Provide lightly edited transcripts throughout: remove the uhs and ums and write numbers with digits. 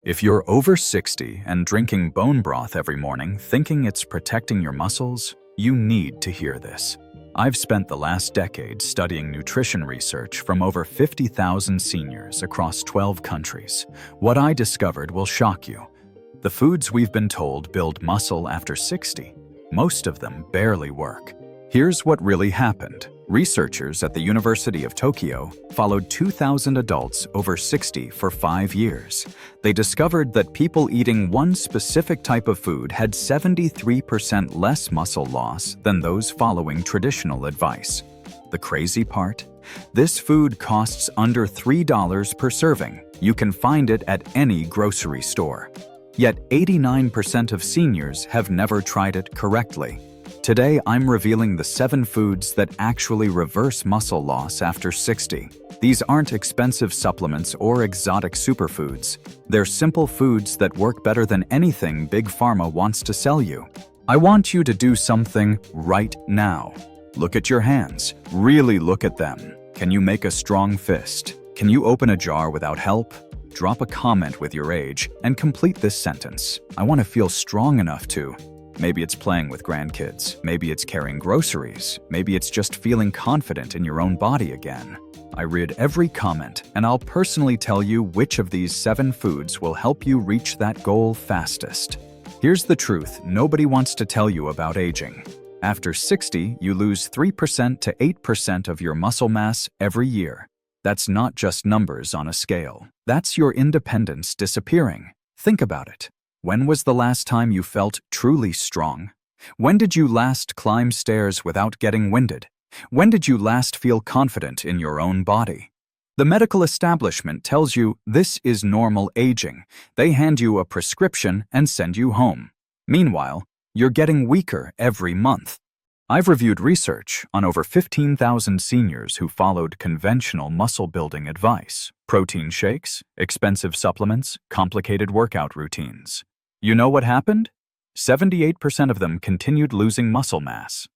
If you're over 60 and drinking bone broth every morning thinking it's protecting your muscles, you need to hear this. I've spent the last decade studying nutrition research from over 50,000 seniors across 12 countries. What I discovered will shock you. The foods we've been told build muscle after 60, most of them barely work. Here's what really happened. Researchers at the University of Tokyo followed 2,000 adults over 60 for 5 years. They discovered that people eating one specific type of food had 73% less muscle loss than those following traditional advice. The crazy part? This food costs under $3 per serving. You can find it at any grocery store. Yet 89% of seniors have never tried it correctly. Today, I'm revealing the 7 foods that actually reverse muscle loss after 60. These aren't expensive supplements or exotic superfoods. They're simple foods that work better than anything Big Pharma wants to sell you. I want you to do something right now. Look at your hands. Really look at them. Can you make a strong fist? Can you open a jar without help? Drop a comment with your age and complete this sentence. I want to feel strong enough to. Maybe it's playing with grandkids. Maybe it's carrying groceries. Maybe it's just feeling confident in your own body again. I read every comment, and I'll personally tell you which of these 7 foods will help you reach that goal fastest. Here's the truth nobody wants to tell you about aging. After 60, you lose 3% to 8% of your muscle mass every year. That's not just numbers on a scale. That's your independence disappearing. Think about it. When was the last time you felt truly strong? When did you last climb stairs without getting winded? When did you last feel confident in your own body? The medical establishment tells you this is normal aging. They hand you a prescription and send you home. Meanwhile, you're getting weaker every month. I've reviewed research on over 15,000 seniors who followed conventional muscle-building advice, protein shakes, expensive supplements, complicated workout routines. You know what happened? 78% of them continued losing muscle mass.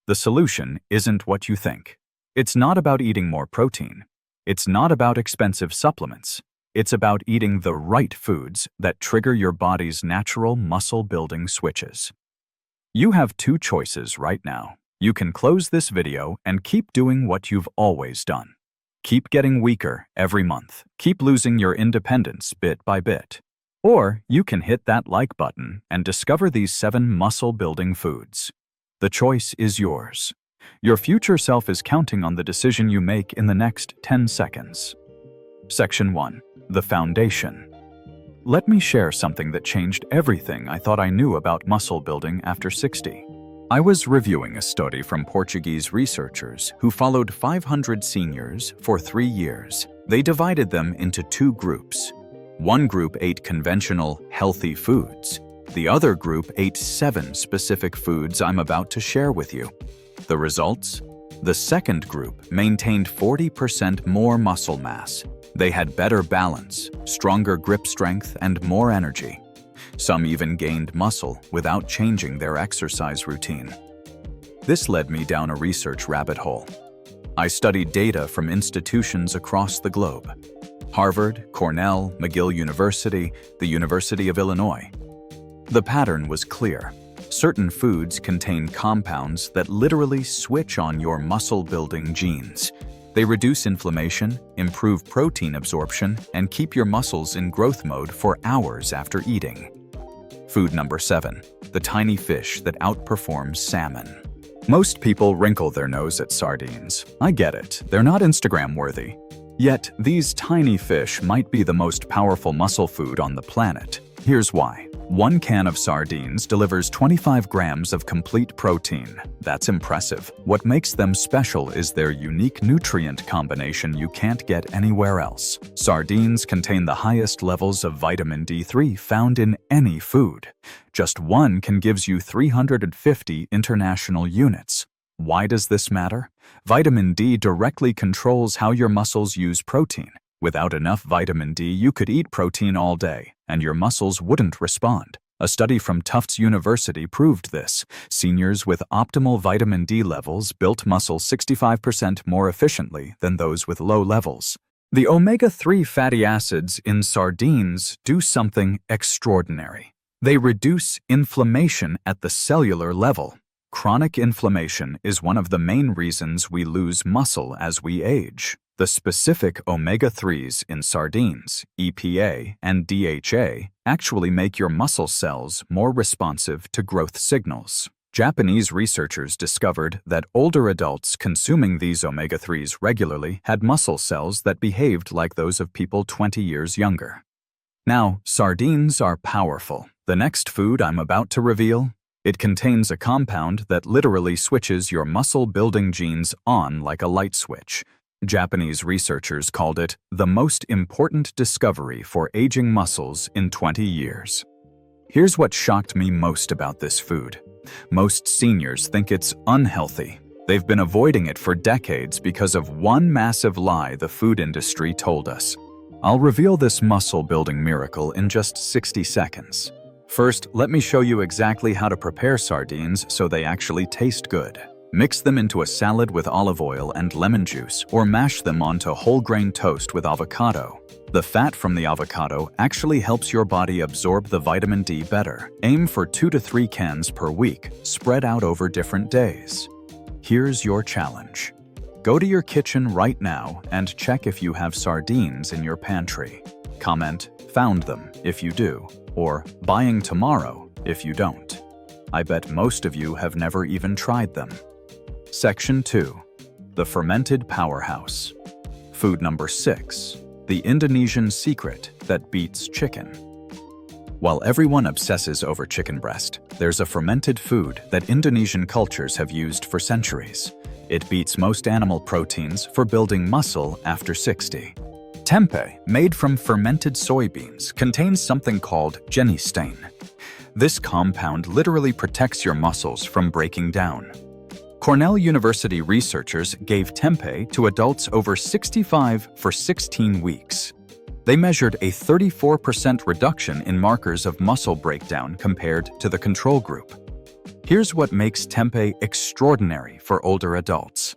The solution isn't what you think. It's not about eating more protein. It's not about expensive supplements. It's about eating the right foods that trigger your body's natural muscle-building switches. You have 2 choices right now. You can close this video and keep doing what you've always done. Keep getting weaker every month. Keep losing your independence bit by bit. Or you can hit that like button and discover these 7 muscle-building foods. The choice is yours. Your future self is counting on the decision you make in the next 10 seconds. Section 1. The Foundation. Let me share something that changed everything I thought I knew about muscle building after 60. I was reviewing a study from Portuguese researchers who followed 500 seniors for 3 years. They divided them into 2 groups. One group ate conventional, healthy foods. The other group ate 7 specific foods I'm about to share with you. The results? The second group maintained 40% more muscle mass. They had better balance, stronger grip strength, and more energy. Some even gained muscle without changing their exercise routine. This led me down a research rabbit hole. I studied data from institutions across the globe: Harvard, Cornell, McGill University, the University of Illinois. The pattern was clear. Certain foods contain compounds that literally switch on your muscle-building genes. They reduce inflammation, improve protein absorption, and keep your muscles in growth mode for hours after eating. Food number 7. The tiny fish that outperforms salmon. Most people wrinkle their nose at sardines. I get it, they're not Instagram-worthy. Yet, these tiny fish might be the most powerful muscle food on the planet. Here's why. 1 can of sardines delivers 25 grams of complete protein. That's impressive. What makes them special is their unique nutrient combination you can't get anywhere else. Sardines contain the highest levels of vitamin D3 found in any food. Just 1 can gives you 350 international units. Why does this matter? Vitamin D directly controls how your muscles use protein. Without enough vitamin D, you could eat protein all day, and your muscles wouldn't respond. A study from Tufts University proved this. Seniors with optimal vitamin D levels built muscle 65% more efficiently than those with low levels. The omega-3 fatty acids in sardines do something extraordinary. They reduce inflammation at the cellular level. Chronic inflammation is one of the main reasons we lose muscle as we age. The specific omega-3s in sardines, EPA and DHA, actually make your muscle cells more responsive to growth signals. Japanese researchers discovered that older adults consuming these omega-3s regularly had muscle cells that behaved like those of people 20 years younger. Now, sardines are powerful. The next food I'm about to reveal, it contains a compound that literally switches your muscle-building genes on like a light switch. Japanese researchers called it the most important discovery for aging muscles in 20 years. Here's what shocked me most about this food. Most seniors think it's unhealthy. They've been avoiding it for decades because of one massive lie the food industry told us. I'll reveal this muscle-building miracle in just 60 seconds. First, let me show you exactly how to prepare sardines so they actually taste good. Mix them into a salad with olive oil and lemon juice, or mash them onto whole grain toast with avocado. The fat from the avocado actually helps your body absorb the vitamin D better. Aim for 2 to 3 cans per week, spread out over different days. Here's your challenge. Go to your kitchen right now and check if you have sardines in your pantry. Comment, "Found them," if you do, or "Buying tomorrow," if you don't. I bet most of you have never even tried them. Section 2. The fermented powerhouse. Food number 6. The Indonesian secret that beats chicken. While everyone obsesses over chicken breast, there's a fermented food that Indonesian cultures have used for centuries. It beats most animal proteins for building muscle after 60. Tempeh, made from fermented soybeans, contains something called genistein. This compound literally protects your muscles from breaking down. Cornell University researchers gave tempeh to adults over 65 for 16 weeks. They measured a 34% reduction in markers of muscle breakdown compared to the control group. Here's what makes tempeh extraordinary for older adults.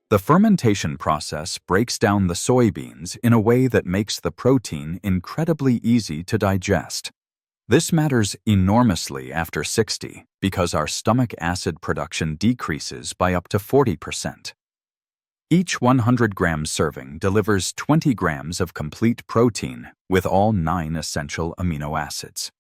The fermentation process breaks down the soybeans in a way that makes the protein incredibly easy to digest. This matters enormously after 60 because our stomach acid production decreases by up to 40%. Each 100-gram serving delivers 20 grams of complete protein with all 9 essential amino acids.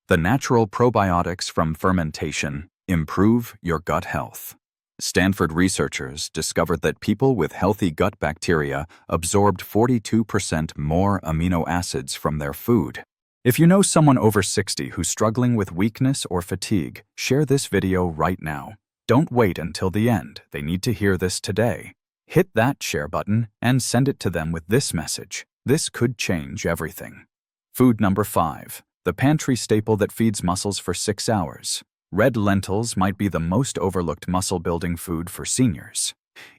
The natural probiotics from fermentation improve your gut health. Stanford researchers discovered that people with healthy gut bacteria absorbed 42% more amino acids from their food. If you know someone over 60 who's struggling with weakness or fatigue, share this video right now. Don't wait until the end. They need to hear this today. Hit that share button and send it to them with this message. This could change everything. Food number 5. The pantry staple that feeds muscles for 6 hours. Red lentils might be the most overlooked muscle-building food for seniors.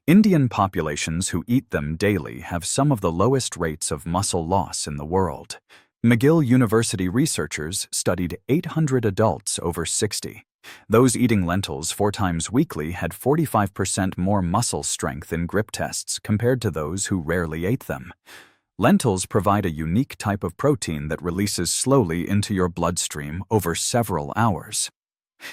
Indian populations who eat them daily have some of the lowest rates of muscle loss in the world. McGill University researchers studied 800 adults over 60. Those eating lentils 4 times weekly had 45% more muscle strength in grip tests compared to those who rarely ate them. Lentils provide a unique type of protein that releases slowly into your bloodstream over several hours.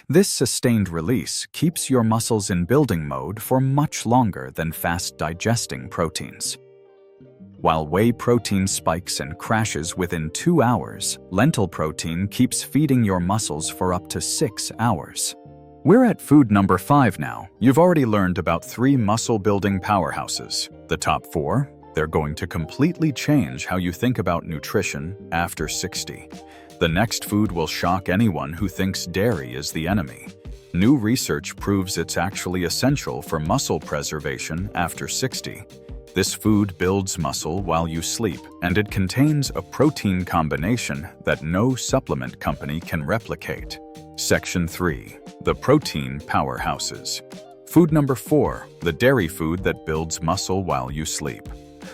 This sustained release keeps your muscles in building mode for much longer than fast-digesting proteins. While whey protein spikes and crashes within 2 hours, lentil protein keeps feeding your muscles for up to 6 hours. We're at food number 5 now. You've already learned about 3 muscle-building powerhouses. The top 4, they're going to completely change how you think about nutrition after 60. The next food will shock anyone who thinks dairy is the enemy. New research proves it's actually essential for muscle preservation after 60. This food builds muscle while you sleep, and it contains a protein combination that no supplement company can replicate. Section 3. The protein powerhouses. Food number 4. The dairy food that builds muscle while you sleep.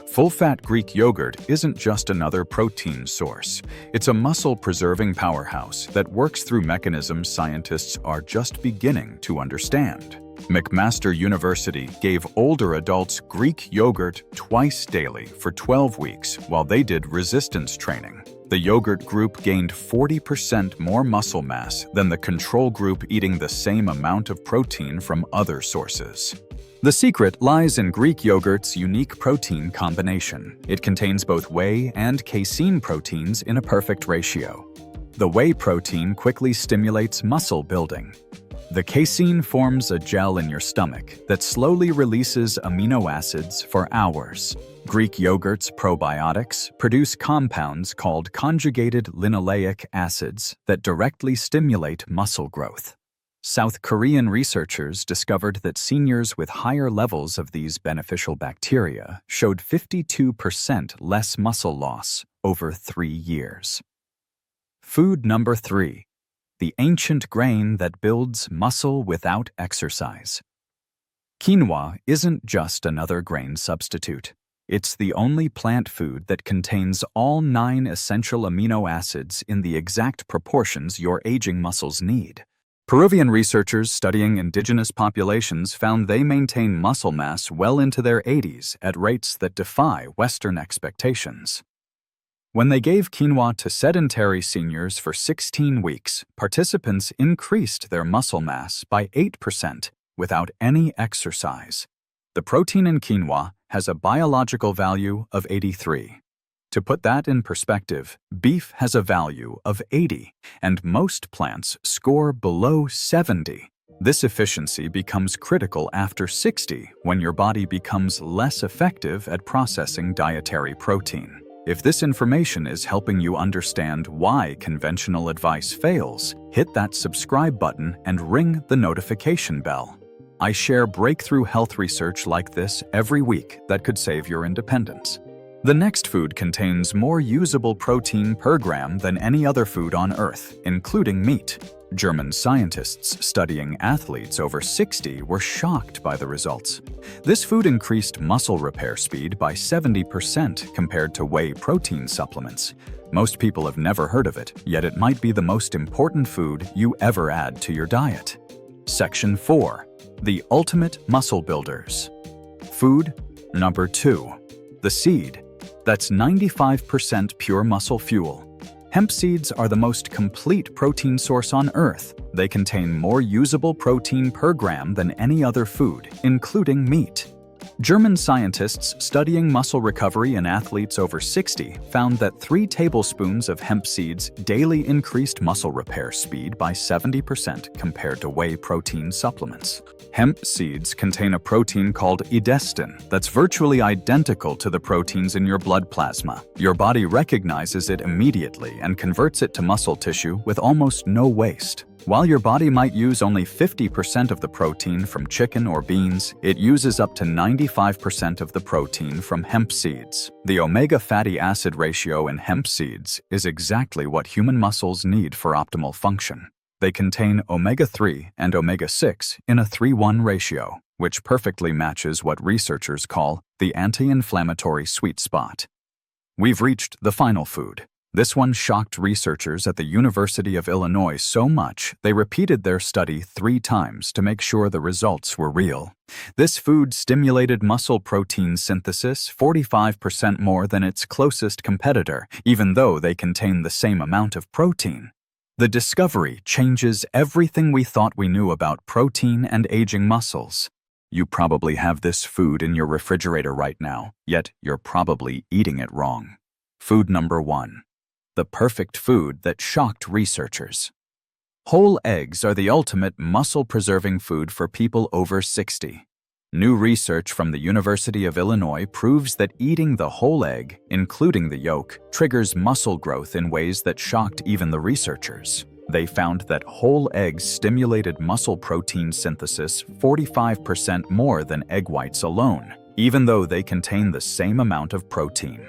Full-fat Greek yogurt isn't just another protein source. It's a muscle-preserving powerhouse that works through mechanisms scientists are just beginning to understand. McMaster University gave older adults Greek yogurt twice daily for 12 weeks while they did resistance training. The yogurt group gained 40% more muscle mass than the control group eating the same amount of protein from other sources. The secret lies in Greek yogurt's unique protein combination. It contains both whey and casein proteins in a perfect ratio. The whey protein quickly stimulates muscle building. The casein forms a gel in your stomach that slowly releases amino acids for hours. Greek yogurt's probiotics produce compounds called conjugated linoleic acids that directly stimulate muscle growth. South Korean researchers discovered that seniors with higher levels of these beneficial bacteria showed 52% less muscle loss over 3 years. Food number 3. The ancient grain that builds muscle without exercise. Quinoa isn't just another grain substitute. It's the only plant food that contains all 9 essential amino acids in the exact proportions your aging muscles need. Peruvian researchers studying indigenous populations found they maintain muscle mass well into their 80s at rates that defy Western expectations. When they gave quinoa to sedentary seniors for 16 weeks, participants increased their muscle mass by 8% without any exercise. The protein in quinoa has a biological value of 83. To put that in perspective, beef has a value of 80, and most plants score below 70. This efficiency becomes critical after 60 when your body becomes less effective at processing dietary protein. If this information is helping you understand why conventional advice fails, hit that subscribe button and ring the notification bell. I share breakthrough health research like this every week that could save your independence. The next food contains more usable protein per gram than any other food on Earth, including meat. German scientists studying athletes over 60 were shocked by the results. This food increased muscle repair speed by 70% compared to whey protein supplements. Most people have never heard of it, yet it might be the most important food you ever add to your diet. Section 4. The ultimate muscle builders. Food number 2. The seed. That's 95% pure muscle fuel. Hemp seeds are the most complete protein source on Earth. They contain more usable protein per gram than any other food, including meat. German scientists studying muscle recovery in athletes over 60 found that 3 tablespoons of hemp seeds daily increased muscle repair speed by 70% compared to whey protein supplements. Hemp seeds contain a protein called edestin that's virtually identical to the proteins in your blood plasma. Your body recognizes it immediately and converts it to muscle tissue with almost no waste. While your body might use only 50% of the protein from chicken or beans, it uses up to 95% of the protein from hemp seeds. The omega fatty acid ratio in hemp seeds is exactly what human muscles need for optimal function. They contain omega-3 and omega-6 in a 3:1 ratio, which perfectly matches what researchers call the anti-inflammatory sweet spot. We've reached the final food. This one shocked researchers at the University of Illinois so much they repeated their study 3 times to make sure the results were real. This food stimulated muscle protein synthesis 45% more than its closest competitor, even though they contain the same amount of protein. The discovery changes everything we thought we knew about protein and aging muscles. You probably have this food in your refrigerator right now, yet you're probably eating it wrong. Food number 1. The perfect food that shocked researchers. Whole eggs are the ultimate muscle-preserving food for people over 60. New research from the University of Illinois proves that eating the whole egg, including the yolk, triggers muscle growth in ways that shocked even the researchers. They found that whole eggs stimulated muscle protein synthesis 45% more than egg whites alone, even though they contain the same amount of protein.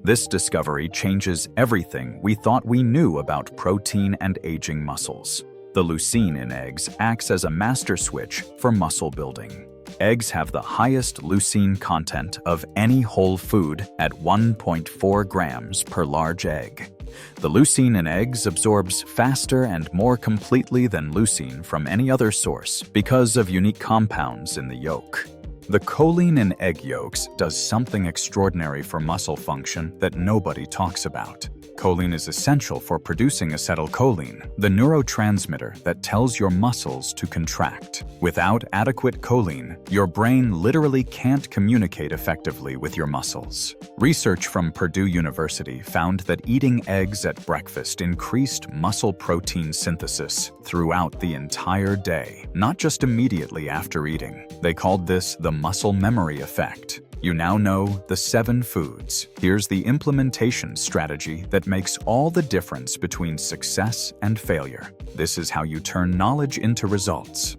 This discovery changes everything we thought we knew about protein and aging muscles. The leucine in eggs acts as a master switch for muscle building. Eggs have the highest leucine content of any whole food at 1.4 grams per large egg. The leucine in eggs absorbs faster and more completely than leucine from any other source because of unique compounds in the yolk. The choline in egg yolks does something extraordinary for muscle function that nobody talks about. Choline is essential for producing acetylcholine, the neurotransmitter that tells your muscles to contract. Without adequate choline, your brain literally can't communicate effectively with your muscles. Research from Purdue University found that eating eggs at breakfast increased muscle protein synthesis throughout the entire day, not just immediately after eating. They called this the muscle memory effect. You now know the 7 foods. Here's the implementation strategy that makes all the difference between success and failure. This is how you turn knowledge into results.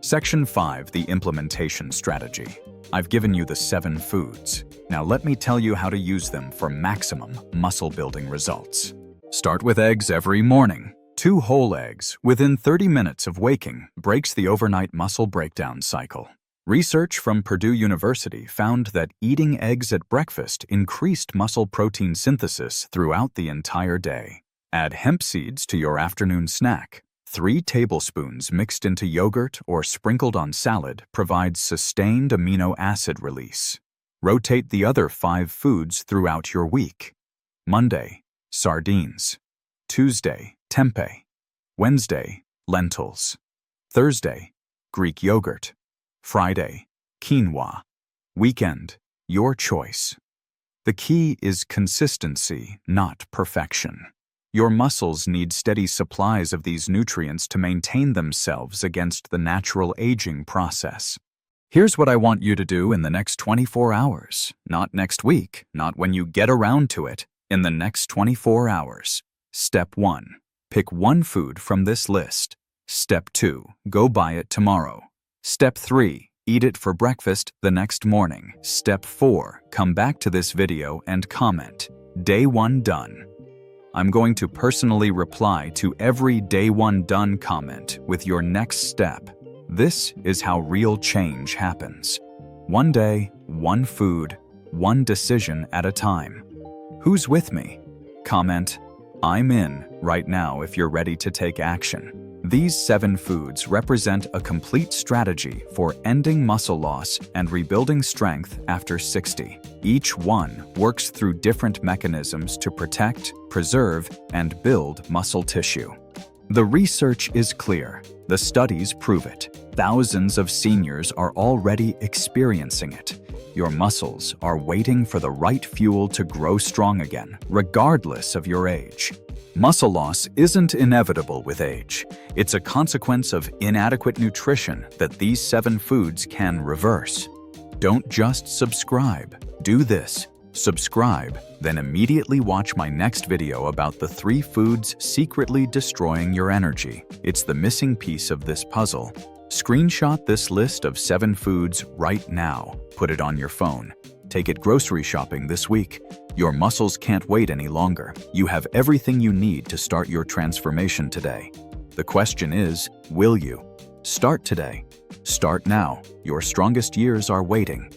Section 5, the implementation strategy. I've given you the 7 foods. Now let me tell you how to use them for maximum muscle-building results. Start with eggs every morning. 2 whole eggs within 30 minutes of waking breaks the overnight muscle breakdown cycle. Research from Purdue University found that eating eggs at breakfast increased muscle protein synthesis throughout the entire day. Add hemp seeds to your afternoon snack. 3 tablespoons mixed into yogurt or sprinkled on salad provides sustained amino acid release. Rotate the other 5 foods throughout your week. Monday, sardines. Tuesday, tempeh. Wednesday, lentils. Thursday, Greek yogurt. Friday, quinoa. Weekend, your choice. The key is consistency, not perfection. Your muscles need steady supplies of these nutrients to maintain themselves against the natural aging process. Here's what I want you to do in the next 24 hours. Not next week, not when you get around to it. In the next 24 hours. Step 1. Pick 1 food from this list. Step 2. Go buy it tomorrow. Step 3. Eat it for breakfast the next morning. Step 4. Come back to this video and comment. Day 1 done. I'm going to personally reply to every Day 1 done comment with your next step. This is how real change happens. 1 day, 1 food, 1 decision at a time. Who's with me? Comment, I'm in right now if you're ready to take action. These 7 foods represent a complete strategy for ending muscle loss and rebuilding strength after 60. Each one works through different mechanisms to protect, preserve, and build muscle tissue. The research is clear. The studies prove it. Thousands of seniors are already experiencing it. Your muscles are waiting for the right fuel to grow strong again, regardless of your age. Muscle loss isn't inevitable with age. It's a consequence of inadequate nutrition that these 7 foods can reverse. Don't just subscribe. Do this. Subscribe, then immediately watch my next video about the 3 foods secretly destroying your energy. It's the missing piece of this puzzle. Screenshot this list of 7 foods right now. Put it on your phone. Take it grocery shopping this week. Your muscles can't wait any longer. You have everything you need to start your transformation today. The question is, will you? Start today. Start now. Your strongest years are waiting.